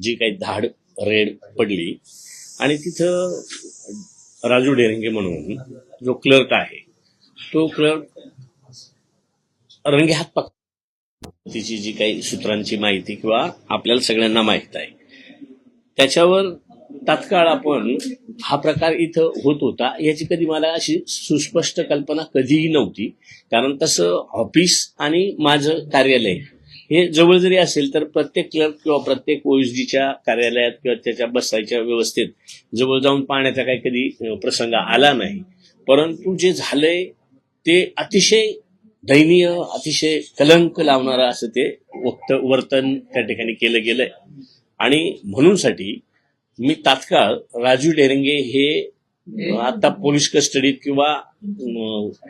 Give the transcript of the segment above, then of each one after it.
जी काही धाड रेड पडली आणि तिथं राजू डेरंगे म्हणून जो क्लर्क आहे तो क्लर्क रंगेहात पकडला। तिची जी काही सूत्रांची माहिती किंवा आपल्याला सगळ्यांना माहित आहे त्याच्यावर तात्काळ आपण हा प्रकार इथं होत होता याची कधी मला अशी सुस्पष्ट कल्पना कधीही नव्हती। कारण तसं ऑफिस आणि माझं कार्यालय हे जवळ जरी असेल तर प्रत्येक क्लर्क किंवा प्रत्येक ओएसडीच्या कार्यालयात किंवा त्याच्या बसायच्या व्यवस्थेत जवळ जाऊन पाहण्याचा काही कधी प्रसंग आला नाही। परंतु जे झालंय ते अतिशय दयनीय, अतिशय कलंक लावणारं असं ते वर्तन त्या ठिकाणी केलं गेलंय। आणि म्हणूनसाठी मी तात्काळ राजू डेरंगे हे आता पोलीस कस्टडीत किंवा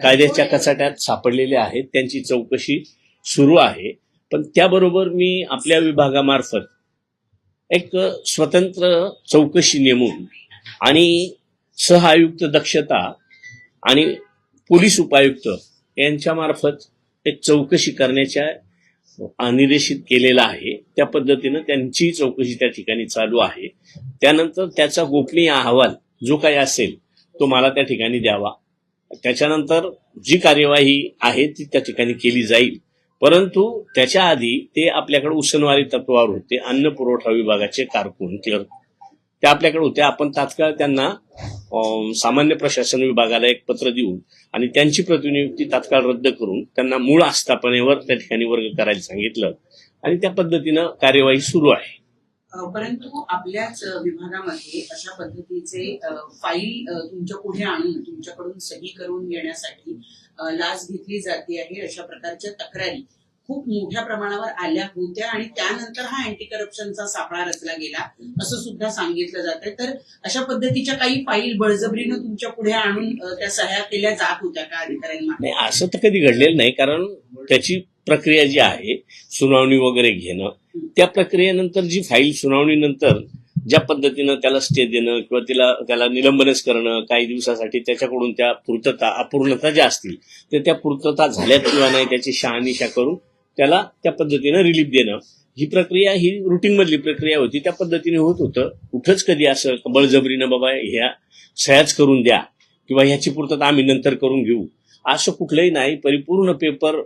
कायद्याच्या कचाट्यात सापडलेले आहेत, त्यांची चौकशी सुरू आहे। पण त्याबरोबर मी आपल्या विभागामार्फत एक स्वतंत्र चौकशी नेमून आणि सहआयुक्त दक्षता आणि पोलीस उपायुक्त यांच्यामार्फत एक चौकशी करण्याच्या निर्देशित केलेला आहे। त्या पद्धतीनं त्यांची चौकशी त्या ठिकाणी चालू आहे। त्यानंतर त्याचा गोपनीय अहवाल जो काही असेल तो मला त्या ठिकाणी द्यावा। त्याच्यानंतर जी कार्यवाही आहे ती त्या ठिकाणी केली जाईल। परंतु त्याच्या आधी ते आपल्याकडे उसनवारी तत्वावर होते, अन्न पुरवठा विभागाचे कारकून क्लर्क ते आपल्याकडे होते। आपण तात्काळ त्यांना सामान्य प्रशासन विभागाला एक पत्र देऊन आणि त्यांची प्रतिनियुक्ती तात्काळ रद्द करून त्यांना मूळ आस्थापनेवर त्या ठिकाणी वर्ग करायला सांगितलं आणि त्या पद्धतीनं कार्यवाही सुरू आहे। परंतु आपल्याच विभागामध्ये अशा पद्धतीचे फाईल तुमच्या पुढे आणून तुमच्याकडून सही करून घेण्यासाठी लाच घेतली जाते आहे अशा प्रकारच्या तक्रारी खूप मोठ्या प्रमाणावर आल्या होत्या आणि त्यानंतर हा अँटी करप्शनचा सापळा रचला गेला असं सुद्धा सांगितलं जातंय। तर अशा पद्धतीच्या काही फाईल बळजबरीनं तुमच्या पुढे आणून त्या सह्या केल्या जात होत्या का अधिकाऱ्यांना? नाही, असं तर कधी घडलेलं नाही। कारण त्याची प्रक्रिया जी आहे सुनावणी वगैरे घेणं, त्या प्रक्रियेनंतर जी फाईल सुनावणीनंतर ज्या पद्धतीनं त्याला स्टे देणं किंवा त्याला निलंबनच करणं, काही दिवसासाठी त्याच्याकडून त्या अपूर्णता ज्या असतील तर त्या पूर्तता झाल्यात किंवा नाही त्याची शहानिशा करून त्याला त्या पद्धतीनं रिलीफ देणं, ही प्रक्रिया ही रुटीन मधली प्रक्रिया होती। त्या पद्धतीने होत होतं। कुठंच कधी असं बळजबरीनं बाबा ह्या सह्याच करून द्या किंवा ह्याची पूर्तता आम्ही नंतर करून घेऊ असं कुठलंही नाही। परिपूर्ण पेपर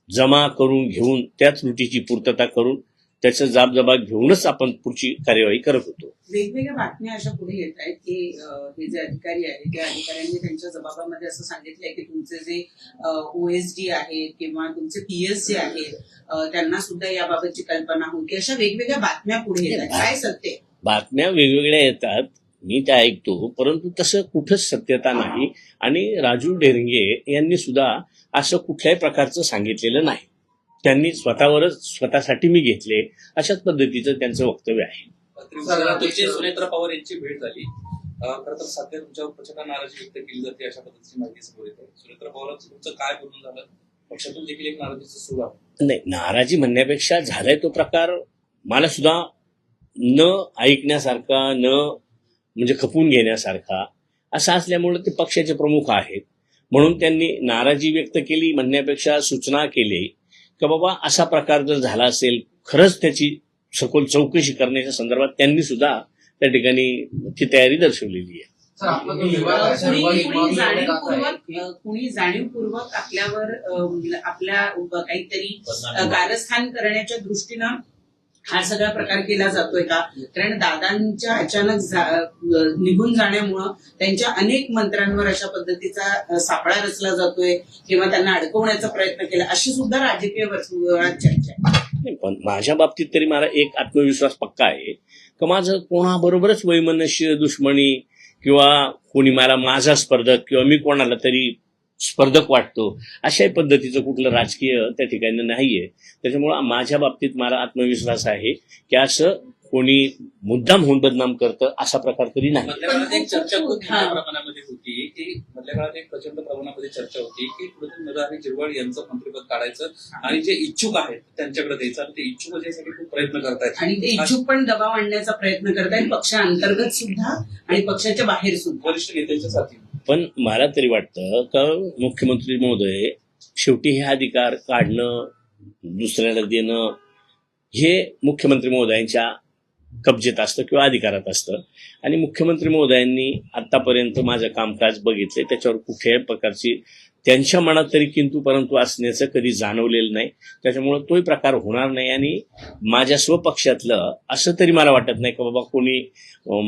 जमा करून घेऊन त्याच त्रुटीची पूर्तता करून त्याचं जाब घेऊनच आपण पुढची कार्यवाही करत होतो। वेगवेगळ्या बातम्या अशा पुढे येत आहेत की हे जे अधिकारी आहेत त्या अधिकाऱ्यांनी त्यांच्या जबाबामध्ये असं सांगितलंय की तुमचे जे ओएसडी आहेत किंवा तुमचे पीएस जे आहेत त्यांना सुद्धा याबाबतची कल्पना होती, अशा वेगवेगळ्या बातम्या पुढे येतात। काय सत्य? बातम्या वेगवेगळ्या येतात, मी त्या ऐकतो, परंतु तसं कुठंच सत्यता नाही। आणि राजू डेरंगे यांनी सुद्धा असं कुठल्याही प्रकारचं सांगितलेलं नाही। त्यांनी स्वतःसाठी मी घेतले अशाच पद्धतीचं त्यांचं वक्तव्य आहे। सुनेत्रा पवार यांची भेट झाली, खरं तर सध्या तुमच्यावर प्रचंड नाराजी व्यक्त केली जाते अशा पद्धतीची माहिती समोर येते। सुनेत्रा पवारांचं तुमचं काय बोलून झालं? पक्षातून देखील एक नाराजीचं सूर आहे। नाही, नाराजी म्हणण्यापेक्षा झालाय तो प्रकार मला सुद्धा न ऐकण्यासारखा, न म्हणजे खपून घेण्यासारखा असा असल्यामुळे ते पक्षाचे प्रमुख आहेत म्हणून त्यांनी नाराजी व्यक्त केली म्हणण्यापेक्षा सूचना केली की बाबा असा प्रकार जर झाला असेल, खरंच त्याची सखोल चौकशी करण्याच्या संदर्भात त्यांनी सुद्धा त्या ठिकाणी ती तयारी दर्शवलेली आहे। कुणी जाणीवपूर्वक आपल्यावर आपल्या काहीतरी कारस्थान करण्याच्या दृष्टीनं हा सगळा प्रकार केला जातोय का? कारण दादांच्या अचानक निघून जाण्यामुळं त्यांच्या अनेक मंत्र्यांवर अशा पद्धतीचा सापळा रचला जातोय किंवा त्यांना अडकवण्याचा प्रयत्न केला अशी सुद्धा राजकीय वर्तुळात चर्चा आहे। पण माझ्या बाबतीत तरी मला एक आत्मविश्वास पक्का आहे की माझं कोणाबरोबरच वैमनस्य, दुश्मनी किंवा कोणी मला माझा स्पर्धक किंवा मी कोणाला तरी स्पर्धक वाटतो अशाही पद्धतीचं कुठलं राजकीय त्या ठिकाणी नाहीये। त्याच्यामुळे माझ्या बाबतीत मला आत्मविश्वास आहे की असं कोणी मुद्दाम होऊन बदनाम करतं असा प्रकार तरी नाही। मधल्या काळात एक चर्चा खूप मोठ्या प्रमाणामध्ये होती की मधल्या काळात एक प्रचंड प्रमाणामध्ये चर्चा होती की कुठेतरी नरहरी झिरवाळ यांचं मंत्रिपद काढायचं आणि जे इच्छुक आहेत त्यांच्याकडे द्यायचं आणि ते इच्छुक यासाठी खूप प्रयत्न करतायत आणि ते इच्छुक पण दबाव आणण्याचा प्रयत्न करतायत पक्षांतर्गत सुद्धा आणि पक्षाच्या बाहेर सुद्धा वरिष्ठ नेत्यांच्या साथी। पण मला तरी वाटतं का मुख्यमंत्री महोदय शेवटी हे अधिकार काढणं, दुसऱ्याला देणं हे मुख्यमंत्री महोदयांच्या कब्जेत असतं किंवा अधिकारात असतं. आणि मुख्यमंत्री महोदयांनी आतापर्यंत माझं कामकाज बघितलंय, त्याच्यावर कुठल्याही प्रकारची त्यांच्या मनात तरी किंतु परंतु असण्याचं कधी जाणवलेलं नाही. त्याच्यामुळे तोही प्रकार होणार नाही. आणि माझ्या स्वपक्षातलं असं तरी मला वाटत नाही की बाबा कोणी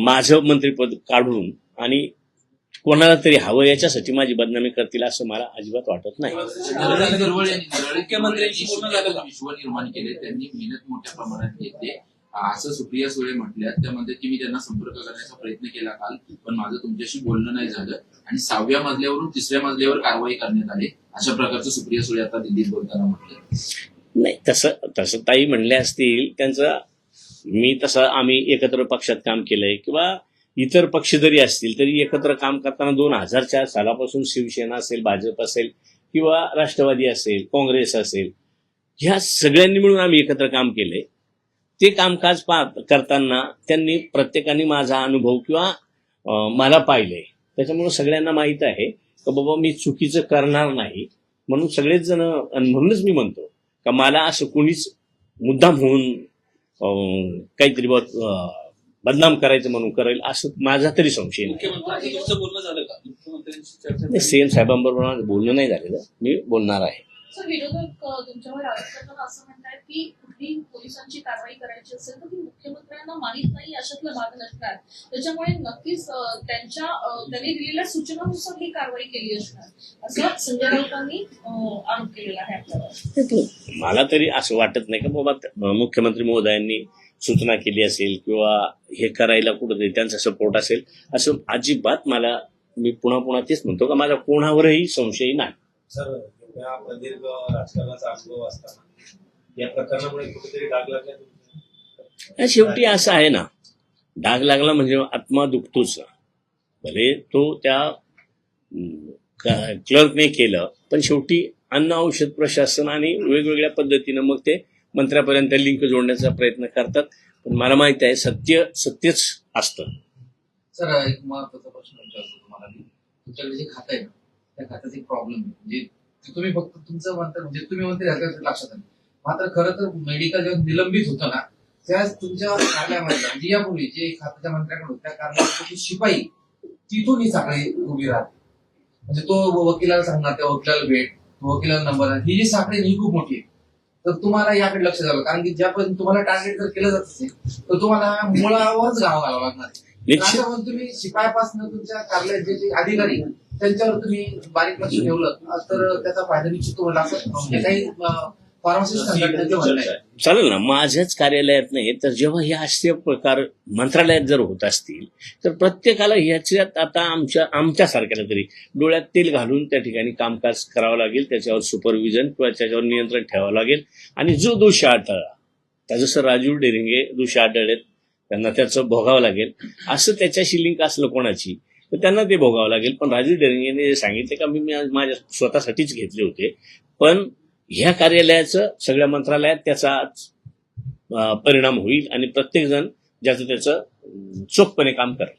माझं मंत्रिपद काढून आणि कोणाला तरी हवं याच्यासाठी माझी बदनामी करतील असं मला अजिबात वाटत नाही. मुख्यमंत्र्यांशी बोलणं झालं का? विश्व निर्माण केले, त्यांनी मेहनत मोठ्या प्रमाणात घेतली असं सुप्रिया सुळे म्हटल्या. त्यामध्ये की मी त्यांना संपर्क करण्याचा प्रयत्न केला काल, पण माझं तुमच्याशी बोलणं नाही झालं आणि 6व्या मजल्यावरून 3ऱ्या मजल्यावर कारवाई करण्यात आली, अशा प्रकारचं सुप्रिया सुळे आता दिल्लीत बोलताना म्हटलं. नाही, तसं ताई म्हणले असतील त्यांचं. आम्ही एकत्र पक्षात काम केलंय किंवा इतर पक्ष जरी असतील तरी एकत्र काम करताना 2004 सालापासून शिवसेना असेल, भाजप असेल किंवा राष्ट्रवादी असेल, काँग्रेस असेल, ह्या सगळ्यांनी मिळून आम्ही एकत्र काम केलंय. ते कामकाज करताना त्यांनी प्रत्येकाने माझा अनुभव किंवा मला पाहिलंय. त्याच्यामुळे सगळ्यांना माहीत आहे की बाबा मी चुकीचं करणार नाही. म्हणून सगळेच जण, म्हणूनच मी म्हणतो का मला असं कोणीच मुद्दाम होऊन काहीतरी बदनाम करायचं म्हणून करेल असं माझा तरी संशय नाही. मुख्यमंत्र्यांचं तुमचं बोलणं झालं का? मुख्यमंत्र्यांशी चर्चा झाली? सीएम साहेबांबरोबर माझं बोलणं नाही झालेलं, मी बोलणार आहे. सर, विरोधक तुमच्यावर आरोप करताना असं म्हणतात की कुठली पोलिसांची कारवाई करायची असेल तर ती मुख्यमंत्र्यांना माहीत नाही अशातला भाग नसणार, त्याच्यामुळे नक्कीच त्यांनी दिलेल्या सूचनानुसार ही कारवाई केली असणार, असं संजय राऊतांनी आरोप केलेला आहे आपल्यावर. मला तरी असं वाटत नाही का बाबा मुख्यमंत्री महोदयांनी सूचना केली असेल किंवा हे करायला कुठंतरी त्यांचा सपोर्ट असेल असं अजिबात. मी पुन्हा तेच म्हणतो का माझा कोणावरही संशय नाही. सर, एवढ्या प्रदीर्घ राजकारणाचा अनुभव असताना या प्रकरणामुळे कुठेतरी डाग लागला तुमचा? शेवटी असं आहे ना, डाग लागला म्हणजे आत्मा दुखतोच ना. भले तो त्या क्लर्कने केलं, पण शेवटी अन्न औषध प्रशासन आणि वेगवेगळ्या पद्धतीनं मग ते मंत्र्यापर्यंत लिंक जोडण्याचा प्रयत्न करतात. पण मला माहिती आहे सत्यच असतं. सर, एक महत्वाचा प्रश्न विचारतो तुम्हाला मी. तुमच्याकडे जे खातं आहे ना, त्या खात्याचा एक प्रॉब्लेम आहे. म्हणजे तुम्ही फक्त तुमचं म्हणता, म्हणजे तुम्ही म्हणते लक्षात आलं, मात्र खरं तर मेडिकल जेव्हा निलंबित होतं ना, त्याच तुमच्या कार्यालयामध्ये म्हणजे यापूर्वी जे खात्याच्या मंत्र्याकडे होत्या कार्यालयाची शिपाई तिथून ही साखळी उभी राहते. म्हणजे तो वकिलाला सांगणार, त्या वकिलाला भेट, वकिलाला नंबर, ही जी साखळी ही खूप मोठी आहे. तर तुम्हाला याकडे लक्ष द्यावं, कारण की ज्या पण तुम्हाला टार्गेट जर केलं जात असेल तर तुम्हाला मुळावरच गाव घालावं लागणार. असं तुम्ही शिपायापासून तुमच्या कार्यालयात जे अधिकारी त्यांच्यावर तुम्ही बारीक लक्ष ठेवलं तर त्याचा फायदा निश्चित तुम्हाला असं म्हणजे काही फार्मासिस्ट संघटनेचं म्हणणं आहे. चालेल ना, माझ्याच कार्यालयात नाही तर जेव्हा हे असे प्रकार मंत्रालयात जर होत असतील तर प्रत्येकाला ह्याच्यात आता आमच्यासारख्याला तरी डोळ्यात तेल घालून त्या ठिकाणी कामकाज करावं लागेल, त्याच्यावर सुपरविजन किंवा त्याच्यावर नियंत्रण ठेवावं लागेल. आणि जो दोषी आढळला, त्या जसं राजू डेरिंगे दोषी आढळलेत त्यांना त्याचं भोगावं लागेल. असं त्याच्याशी लिंक असलं कोणाची तर त्यांना ते भोगावं लागेल. पण राजू डेरिंगेने सांगितले का मी माझ्या स्वतःसाठीच घेतले होते, पण ह्या कार्यालयाचं सगळ्या मंत्रालयात त्याचा परिणाम होईल आणि प्रत्येक जण ज्याचं त्याचं चोखपणे काम करेल.